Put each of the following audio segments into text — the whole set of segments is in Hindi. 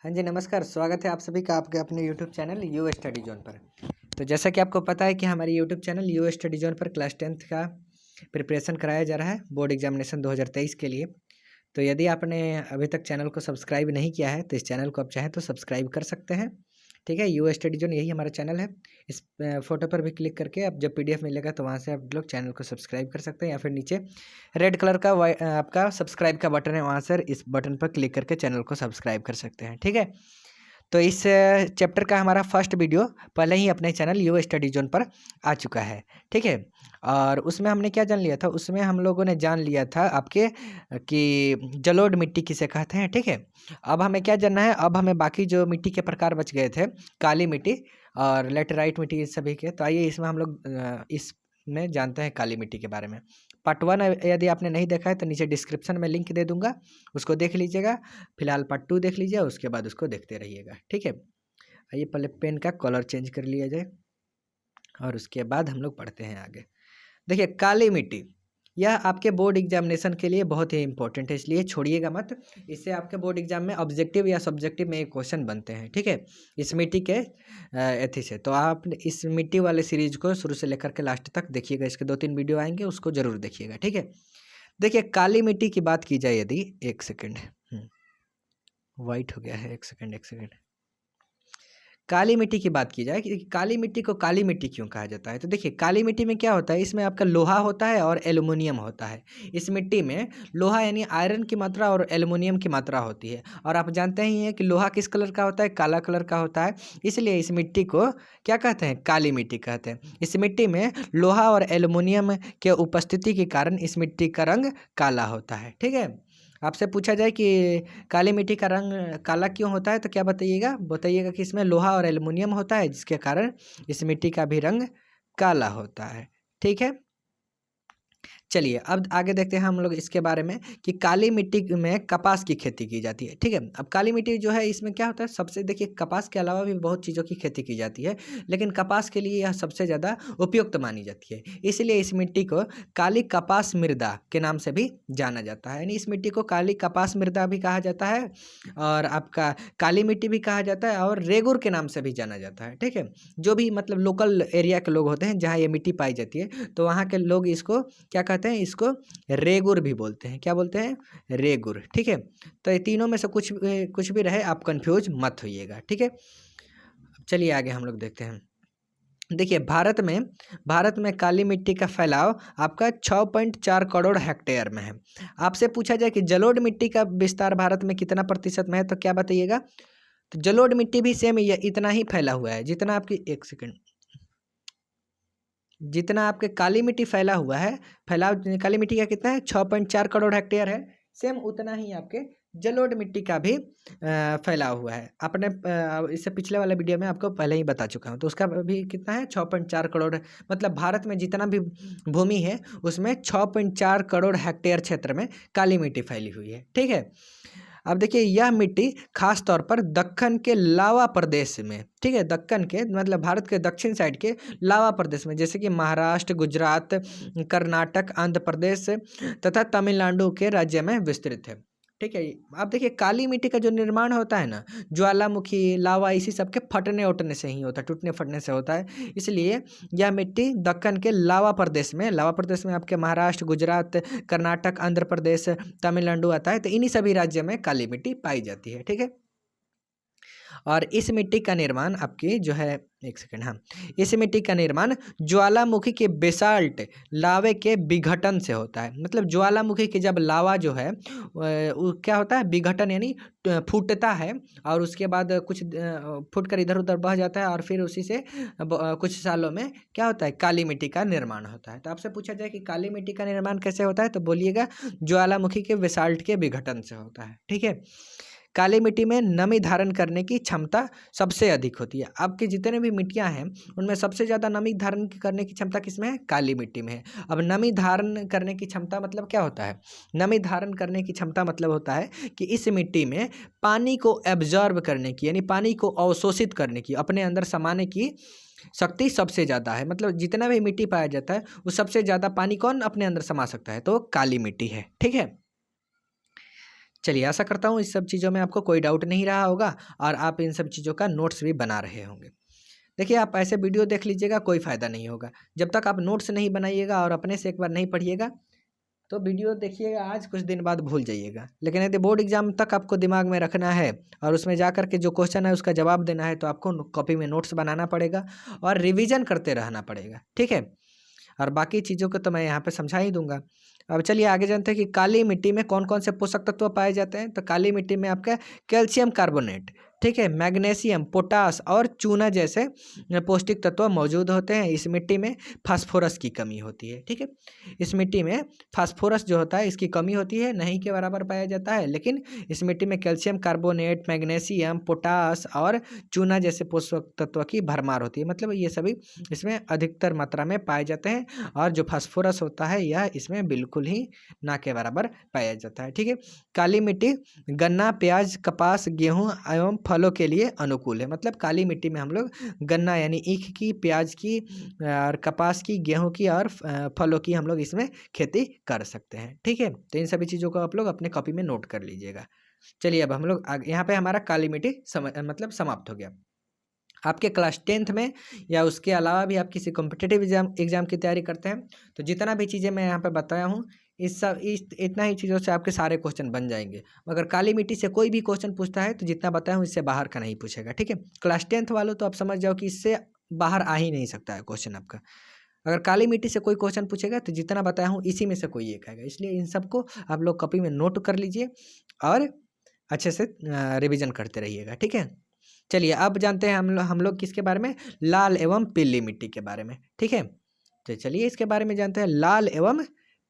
हाँ जी, नमस्कार। स्वागत है आप सभी का आपके अपने YouTube channel you study zone पर। तो जैसा कि आपको पता है कि हमारे YouTube channel you study zone पर क्लास 10th का प्रिपरेशन कराया जा रहा है बोर्ड एग्जामिनेशन 2023 के लिए। तो यदि आपने अभी तक चैनल को सब्सक्राइब नहीं किया है तो इस चैनल को आप चाहें तो सब्सक्राइब कर सकते हैं। ठीक है, यू स्टडी जोन यही हमारा चैनल है। इस फोटो पर भी क्लिक करके आप जब पीडीएफ मिलेगा तो वहाँ से आप लोग चैनल को सब्सक्राइब कर सकते हैं, या फिर नीचे रेड कलर का आपका सब्सक्राइब का बटन है, वहाँ से इस बटन पर क्लिक करके चैनल को सब्सक्राइब कर सकते हैं। ठीक है, तो इस चैप्टर का हमारा फर्स्ट वीडियो पहले ही अपने चैनल यू स्टडी जोन पर आ चुका है। ठीक है, और उसमें हमने क्या जान लिया था, उसमें हम लोगों ने जान लिया था आपके कि जलोढ़ मिट्टी किसे कहते हैं। ठीक है, अब हमें क्या जानना है, अब हमें बाकी जो मिट्टी के प्रकार बच गए थे, काली मिट्टी और लेटेराइट मिट्टी, इस सभी के। तो आइए इसमें हम लोग इसमें जानते हैं काली मिट्टी के बारे में। पार्ट 1 यदि आपने नहीं देखा है तो नीचे डिस्क्रिप्शन में लिंक दे दूंगा, उसको देख लीजिएगा। फिलहाल पार्ट 2 देख लीजिए, उसके बाद उसको देखते रहिएगा। ठीक है, आइए पहले पेन का कलर चेंज कर लिया जाए और उसके बाद हम लोग पढ़ते हैं आगे। देखिए, काली मिट्टी यह आपके बोर्ड एग्जामिनेशन के लिए बहुत ही इंपॉर्टेंट है, इसलिए छोड़िएगा मत। इससे आपके बोर्ड एग्जाम में ऑब्जेक्टिव या सब्जेक्टिव में क्वेश्चन बनते हैं। ठीक है, इस मिट्टी के एथी से तो आप इस मिट्टी वाले सीरीज को शुरू से लेकर के लास्ट तक देखिएगा। इसके 2-3 वीडियो आएंगे, उसको जरूर देखिएगा। ठीक है, देखिए काली मिट्टी की बात की जाए यदि, एक सेकेंड, वाइट हो गया है, एक सेकेंड। काली मिट्टी की बात की जाए कि काली मिट्टी को काली मिट्टी क्यों कहा जाता है, तो देखिए काली मिट्टी में क्या होता है, इसमें आपका लोहा होता है और एल्युमिनियम होता है। इस मिट्टी में लोहा यानी आयरन की मात्रा और एल्युमिनियम की मात्रा होती है। और आप जानते ही हैं कि लोहा किस कलर का होता है, काला कलर का होता है। इसलिए इस मिट्टी को क्या कहते हैं, काली मिट्टी कहते हैं। इस मिट्टी में लोहा और एल्युमिनियम के उपस्थिति के कारण इस मिट्टी का रंग काला होता है। ठीक है, आपसे पूछा जाए कि काली मिट्टी का रंग काला क्यों होता है, तो क्या बताइएगा कि इसमें लोहा और एल्युमिनियम होता है, जिसके कारण इस मिट्टी का भी रंग काला होता है। ठीक है, चलिए अब आगे देखते हैं हम लोग इसके बारे में कि काली मिट्टी में कपास की खेती की जाती है। ठीक है, अब काली मिट्टी जो है इसमें क्या होता है, सबसे देखिए कपास के अलावा भी बहुत चीज़ों की खेती की जाती है, लेकिन कपास के लिए यह सबसे ज़्यादा उपयुक्त मानी जाती है। इसलिए इस मिट्टी को काली कपास मृदा के नाम से भी जाना जाता है। यानी इस मिट्टी को काली कपास मृदा भी कहा जाता है, और आपका काली मिट्टी भी कहा जाता है, और रेगुर के नाम से भी जाना जाता है। ठीक है, जो भी मतलब लोकल एरिया के लोग होते हैं जहाँ ये मिट्टी पाई जाती है, तो वहाँ के लोग इसको क्या कहते हैं, इसको रेगुर भी बोलते हैं। क्या बोलते हैं, रेगुर। ठीक है, तो ये तीनों में से कुछ भी रहे, आप कंफ्यूज मत होइएगा। ठीक है, चलिए आगे हम लोग देखते हैं। देखिए भारत में काली मिट्टी का फैलाव आपका 6.4 करोड़ हेक्टेयर में है। आपसे पूछा जाए कि जलोढ़ मिट्टी का विस्तार भारत में कितना प्रतिशत में है, तो क्या बताइएगा, तो जलोढ़ मिट्टी भी सेम इतना ही फैला हुआ है जितना आपकी, एक सेकंड, जितना आपके काली मिट्टी फैला हुआ है, फैलाव काली मिट्टी का कितना है, 6.4 करोड़ हेक्टेयर है। सेम उतना ही आपके जलोढ़ मिट्टी का भी फैलाव हुआ है। आपने इससे पिछले वाले वीडियो में आपको पहले ही बता चुका हूँ, तो उसका भी कितना है, 6.4 करोड़। मतलब भारत में जितना भी भूमि है उसमें 6.4 करोड़ हेक्टेयर क्षेत्र में काली मिट्टी फैली हुई है। ठीक है, अब देखिए यह मिट्टी खास तौर पर दक्कन के लावा प्रदेश में, ठीक है, दक्कन के मतलब भारत के दक्षिण साइड के लावा प्रदेश में, जैसे कि महाराष्ट्र, गुजरात, कर्नाटक, आंध्र प्रदेश तथा तमिलनाडु के राज्य में विस्तृत है। ठीक है, अब देखिए काली मिट्टी का जो निर्माण होता है ना, ज्वालामुखी, लावा, इसी सब के फटने उठने से ही होता है, टूटने फटने से होता है। इसलिए यह मिट्टी दक्कन के लावा प्रदेश में आपके महाराष्ट्र, गुजरात, कर्नाटक, आंध्र प्रदेश, तमिलनाडु आता है। तो इन्हीं सभी राज्यों में काली मिट्टी पाई जाती है। ठीक है, और इस मिट्टी का निर्माण आपकी जो है, एक सेकंड, हाँ, इस मिट्टी का निर्माण ज्वालामुखी के बेसाल्ट लावे के विघटन से होता है। मतलब ज्वालामुखी के जब लावा जो है वो क्या होता है, विघटन यानी फूटता है, और उसके बाद कुछ फूट कर इधर उधर बह जाता है, और फिर उसी से कुछ सालों में क्या होता है, काली मिट्टी का निर्माण होता है। तो आपसे पूछा जाए कि काली मिट्टी का निर्माण कैसे होता है, तो बोलिएगा ज्वालामुखी के बेसाल्ट के विघटन से होता है। ठीक है, काली मिट्टी में नमी धारण करने की क्षमता सबसे अधिक होती है। आपके जितने भी मिट्टियां हैं उनमें सबसे ज़्यादा नमी धारण करने की क्षमता किसमें है, काली मिट्टी में है। अब नमी धारण करने की क्षमता मतलब क्या होता है, नमी धारण करने की क्षमता मतलब होता है कि इस मिट्टी में पानी को एब्जॉर्ब करने की, यानी पानी को अवशोषित करने की, अपने अंदर समाने की शक्ति सबसे ज़्यादा है। मतलब जितना भी मिट्टी पाया जाता है वो सबसे ज़्यादा पानी कौन अपने अंदर समा सकता है, तो काली मिट्टी है। ठीक है, चलिए, आशा करता हूँ इस सब चीज़ों में आपको कोई डाउट नहीं रहा होगा और आप इन सब चीज़ों का नोट्स भी बना रहे होंगे। देखिए, आप ऐसे वीडियो देख लीजिएगा, कोई फ़ायदा नहीं होगा। जब तक आप नोट्स नहीं बनाइएगा और अपने से एक बार नहीं पढ़िएगा, तो वीडियो देखिएगा आज, कुछ दिन बाद भूल जाइएगा। लेकिन यदि बोर्ड एग्जाम तक आपको दिमाग में रखना है और उसमें जा कर के जो क्वेश्चन है उसका जवाब देना है, तो आपको कॉपी में नोट्स बनाना पड़ेगा और रिवीजन करते रहना पड़ेगा, ठीक है। और बाकी चीज़ों को तो मैं यहाँ पे समझा ही दूंगा। अब चलिए आगे जानते हैं कि काली मिट्टी में कौन कौन से पोषक तत्व पाए जाते हैं। तो काली मिट्टी में आपका कैल्शियम कार्बोनेट, ठीक है, मैग्नीशियम, पोटास और चूना जैसे पौष्टिक तत्व मौजूद होते हैं। इस मिट्टी में फास्फोरस की कमी होती है, ठीक है। इस मिट्टी में फास्फोरस जो होता है इसकी कमी होती है, नहीं के बराबर पाया जाता है। लेकिन इस मिट्टी में कैल्शियम कार्बोनेट, मैग्नीशियम, पोटास और चूना जैसे पोषक तत्व की भरमार होती है। मतलब ये सभी इसमें अधिकतर मात्रा में पाए जाते हैं और जो फास्फोरस होता है यह इसमें बिल्कुल ही ना के बराबर पाया जाता है, ठीक है। काली मिट्टी गन्ना, प्याज, कपास, गेहूं एवं फलों के लिए अनुकूल है। मतलब काली मिट्टी में हम लोग गन्ना यानी ईख की, प्याज की और कपास की, गेहूं की और फलों की हम लोग इसमें खेती कर सकते हैं, ठीक है। तो इन सभी चीज़ों को आप लोग अपने कॉपी में नोट कर लीजिएगा। चलिए अब हम लोग यहाँ पे हमारा काली मिट्टी मतलब समाप्त हो गया। आपके क्लास 10th में या उसके अलावा भी आप किसी कॉम्पिटिटिव एग्जाम की तैयारी करते हैं, तो जितना भी चीज़ें मैं यहाँ पे बताया हूँ, इस इतना ही चीज़ों से आपके सारे क्वेश्चन बन जाएंगे। मगर काली मिट्टी से कोई भी क्वेश्चन पूछता है तो जितना बताया हूँ इससे बाहर का नहीं पूछेगा, ठीक है। क्लास 10th वालों तो आप समझ जाओ कि इससे बाहर आ ही नहीं सकता है क्वेश्चन आपका। अगर काली मिट्टी से कोई क्वेश्चन पूछेगा तो जितना बताया हूँ इसी में से कोई एक आएगा। इसलिए इन सबको आप लोग कॉपी में नोट कर लीजिए और अच्छे से रिविजन करते रहिएगा, ठीक है। चलिए अब जानते हैं हम लोग किसके बारे में, लाल एवं पीली मिट्टी के बारे में, ठीक है। तो चलिए इसके बारे में जानते हैं, लाल एवं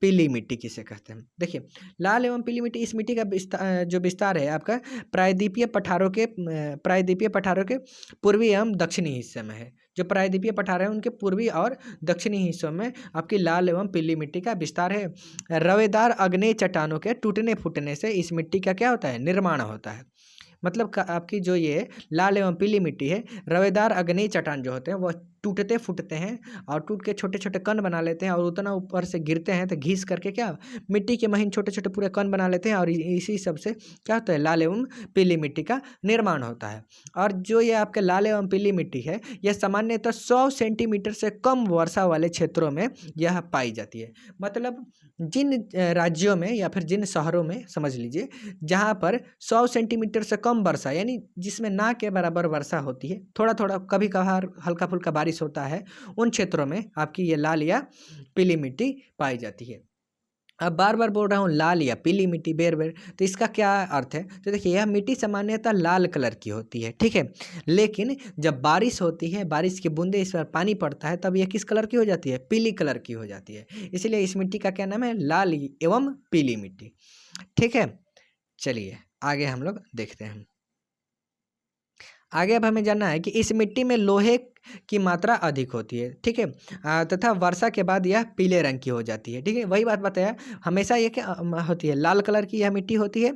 पीली मिट्टी किसे कहते हैं। देखिए, लाल एवं पीली मिट्टी, इस मिट्टी का जो विस्तार है आपका प्रायद्वीपीय पठारों के पूर्वी एवं दक्षिणी हिस्से में है। जो प्रायद्वीपीय पठार है उनके पूर्वी और दक्षिणी हिस्सों में आपकी लाल एवं पीली मिट्टी का विस्तार है। रवेदार आग्नेय चट्टानों के टूटने फूटने से इस मिट्टी का क्या होता है, निर्माण होता है। मतलब आपकी जो ये लाल एवं पीली मिट्टी है, रवेदार अग्नेय चट्टान जो होते हैं वह टूटते फूटते हैं और टूट के छोटे छोटे कण बना लेते हैं और उतना ऊपर से गिरते हैं तो घिस करके क्या मिट्टी के महीन छोटे छोटे पूरे कण बना लेते हैं और इसी सब से क्या होता है, लाल एवं पीली मिट्टी का निर्माण होता है। और जो ये आपके लाल एवं पीली मिट्टी है यह सामान्यतः 100 सेंटीमीटर से कम वर्षा वाले क्षेत्रों में यह पाई जाती है। मतलब जिन राज्यों में या फिर जिन शहरों में समझ लीजिए जहाँ पर 100 सेंटीमीटर से कम वर्षा यानी जिसमें ना के बराबर वर्षा होती है, थोड़ा थोड़ा कभी कभार हल्का फुल्का बारिश होता है, उन क्षेत्रों में आपकी ये लाल या पीली मिट्टी पाई जाती है। अब बार बार बोल रहा हूँ लाल या पीली मिट्टी बेर बेर, तो इसका क्या अर्थ है। तो देखिए यह मिट्टी सामान्यतः लाल कलर की होती है, ठीक है। लेकिन जब बारिश होती है, बारिश की बूंदे इस पर पानी पड़ता है, तब यह किस कलर की हो जाती है, पीली कलर की हो जाती है। इसलिए इस मिट्टी का क्या नाम है, लाल एवं पीली मिट्टी, ठीक है। चलिए आगे हम लोग देखते हैं। आगे अब हमें जानना है कि इस मिट्टी में लोहे की मात्रा अधिक होती है, ठीक है। तथा वर्षा के बाद यह पीले रंग की हो जाती है, ठीक है। वही बात बताया, हमेशा ये क्या होती है, लाल कलर की यह मिट्टी होती है।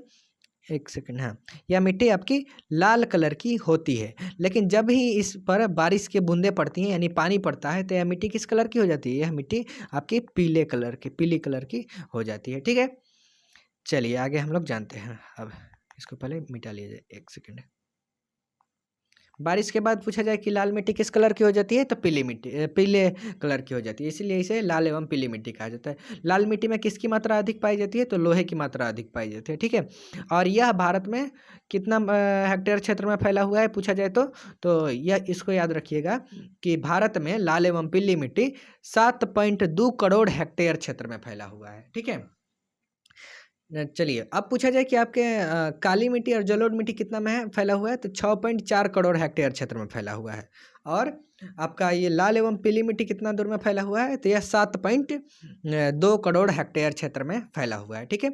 एक सेकंड, हाँ, यह मिट्टी आपकी लाल कलर की होती है। लेकिन जब ही इस पर बारिश की बूंदें पड़ती हैं यानी पानी पड़ता है तो यह मिट्टी किस कलर की हो जाती है, यह मिट्टी आपकी पीली कलर की हो जाती है, ठीक है। चलिए आगे हम लोग जानते हैं। अब इसको पहले मिटा लिया जाए, एक सेकंड। बारिश के बाद पूछा जाए कि लाल मिट्टी किस कलर की हो जाती है, तो पीले कलर की हो जाती है। इसीलिए इसे लाल एवं पीली मिट्टी कहा जाता है। लाल मिट्टी में किसकी मात्रा अधिक पाई जाती है, तो लोहे की मात्रा अधिक पाई जाती है, ठीक है। और यह भारत में कितना हेक्टेयर क्षेत्र में फैला हुआ है पूछा जाए तो यह इसको याद रखिएगा कि भारत में लाल एवं पीली मिट्टी 7.2 करोड़ हेक्टेयर क्षेत्र में फैला हुआ है, ठीक है। चलिए अब पूछा जाए कि आपके काली मिट्टी और जलोढ़ मिट्टी कितना में फैला हुआ है, तो 6.4 करोड़ हेक्टेयर क्षेत्र में फैला हुआ है। और आपका ये लाल एवं पीली मिट्टी कितना दूर में फैला हुआ है, तो यह 7.2 करोड़ हेक्टेयर क्षेत्र में फैला हुआ है, ठीक है।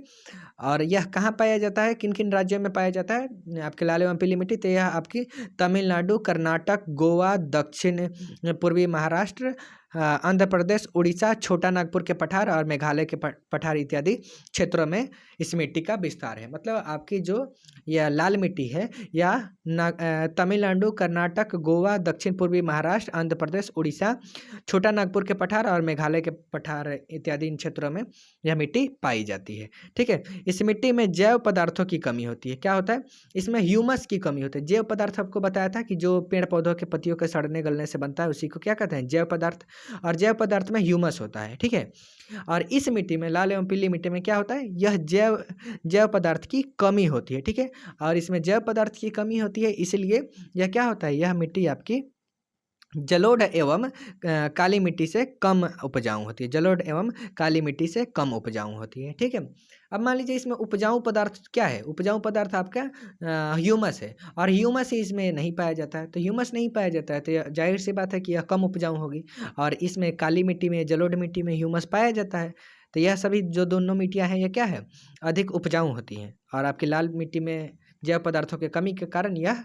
और यह कहाँ पाया जाता है, किन किन राज्यों में पाया जाता है आपके लाल एवं पीली मिट्टी, तो यह आपकी तमिलनाडु, कर्नाटक, गोवा, दक्षिण पूर्वी महाराष्ट्र, आंध्र प्रदेश, उड़ीसा, छोटा नागपुर के पठार और मेघालय के पठार इत्यादि क्षेत्रों में इस मिट्टी का विस्तार है। मतलब आपकी जो यह लाल मिट्टी है यह तमिलनाडु, कर्नाटक, गोवा, दक्षिण पूर्वी महाराष्ट्र, महाराष्ट्र, आंध्र प्रदेश, उड़ीसा, छोटा नागपुर के पठार और मेघालय के पठार इत्यादि इन क्षेत्रों में यह मिट्टी पाई जाती है। ठीक है, इस मिट्टी में जैव पदार्थों की कमी होती है। क्या होता है? इसमें ह्यूमस की कमी होती है। जैव पदार्थ आपको बताया था कि जो पेड़ पौधों के पत्तियों के सड़ने गलने से बनता है उसी को क्या कहते हैं? जैव पदार्थ। और जैव पदार्थ में ह्यूमस होता है। ठीक है, और इस मिट्टी में, लाल एवं पीली मिट्टी में क्या होता है? यह जैव पदार्थ की कमी होती है। ठीक है, और इसमें जैव पदार्थ की कमी होती है, इसलिए यह क्या होता है? यह मिट्टी आपकी जलोढ़ एवं काली मिट्टी से कम उपजाऊ होती है। जलोढ़ एवं काली मिट्टी से कम उपजाऊ होती है। ठीक है, अब मान लीजिए इसमें उपजाऊ पदार्थ क्या है? उपजाऊ पदार्थ आपका ह्यूमस है, और ह्यूमस ही इसमें नहीं पाया जाता है। तो ह्यूमस नहीं पाया जाता है तो जाहिर सी बात है कि यह कम उपजाऊ होगी। और इसमें काली मिट्टी में, जलोढ़ मिट्टी में ह्यूमस पाया जाता है। तो यह सभी जो दोनों मिट्टियाँ हैं, ये क्या है? अधिक उपजाऊ होती हैं। और आपकी लाल मिट्टी में जैव पदार्थों की कमी के कारण यह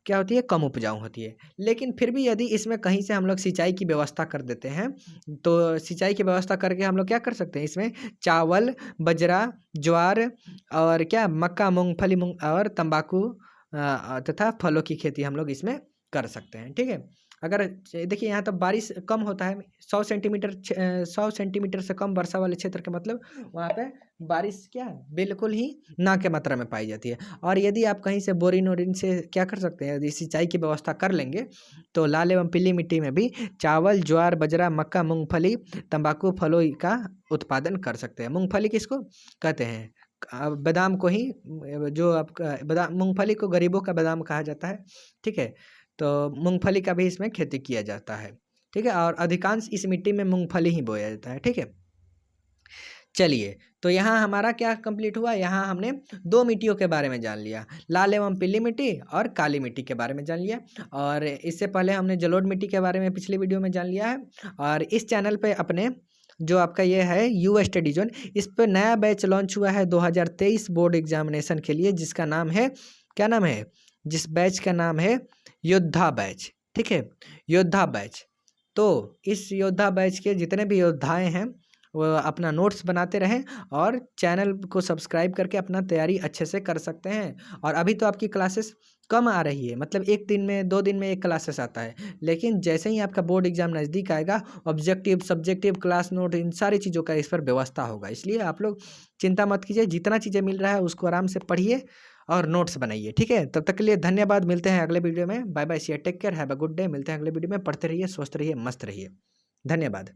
क्या होती है? कम उपजाऊ होती है। लेकिन फिर भी यदि इसमें कहीं से हम लोग सिंचाई की व्यवस्था कर देते हैं, तो सिंचाई की व्यवस्था करके हम लोग क्या कर सकते हैं? इसमें चावल, बाजरा, ज्वार और क्या मक्का, मूंगफली और तंबाकू तथा फलों की खेती हम लोग इसमें कर सकते हैं। ठीक है, अगर देखिए यहाँ तो बारिश कम होता है, 100 सेंटीमीटर से कम वर्षा वाले क्षेत्र के मतलब वहाँ पे बारिश क्या है? बिल्कुल ही ना के मात्रा में पाई जाती है। और यदि आप कहीं से बोरिन वोरिन से क्या कर सकते हैं? यदि सिंचाई की व्यवस्था कर लेंगे तो लाल एवं पीली मिट्टी में भी चावल, ज्वार, बाजरा, मक्का, मूंगफली, तंबाकू, फलों का उत्पादन कर सकते हैं। मूंगफली किसको कहते हैं? बादाम को ही, जो आपका बादाम, मूंगफली को गरीबों का बादाम कहा जाता है। ठीक है, तो मूंगफली का भी इसमें खेती किया जाता है। ठीक है, और अधिकांश इस मिट्टी में मूंगफली ही बोया जाता है। ठीक है, चलिए, तो यहाँ हमारा क्या कंप्लीट हुआ? यहाँ हमने दो मिट्टियों के बारे में जान लिया, लाल एवं पीली मिट्टी और काली मिट्टी के बारे में जान लिया। और इससे पहले हमने जलोढ़ मिट्टी के बारे में पिछली वीडियो में जान लिया है। और इस चैनल पे अपने जो आपका ये है यू स्टडी जोन, इस पर नया बैच लॉन्च हुआ है 2023 बोर्ड एग्जामिनेशन के लिए, जिसका नाम है, क्या नाम है? जिस बैच का नाम है योद्धा बैच। ठीक है, योद्धा बैच। तो इस योद्धा बैच के जितने भी योद्धाएं हैं वो अपना नोट्स बनाते रहें और चैनल को सब्सक्राइब करके अपना तैयारी अच्छे से कर सकते हैं। और अभी तो आपकी क्लासेस कम आ रही है, मतलब एक दिन में, 2 दिन में एक क्लासेस आता है। लेकिन जैसे ही आपका बोर्ड एग्जाम नज़दीक आएगा, ऑब्जेक्टिव, सब्जेक्टिव, क्लास नोट, इन सारी चीज़ों का इस पर व्यवस्था होगा। इसलिए आप लोग चिंता मत कीजिए, जितना चीज़ें मिल रहा है उसको आराम से पढ़िए और नोट्स बनाइए। ठीक है, तब तक के लिए धन्यवाद। मिलते हैं अगले वीडियो में। Bye bye, see take care, have a good day. मिलते हैं अगले वीडियो में। पढ़ते रहिए, स्वस्थ रहिए, मस्त रहिए। धन्यवाद।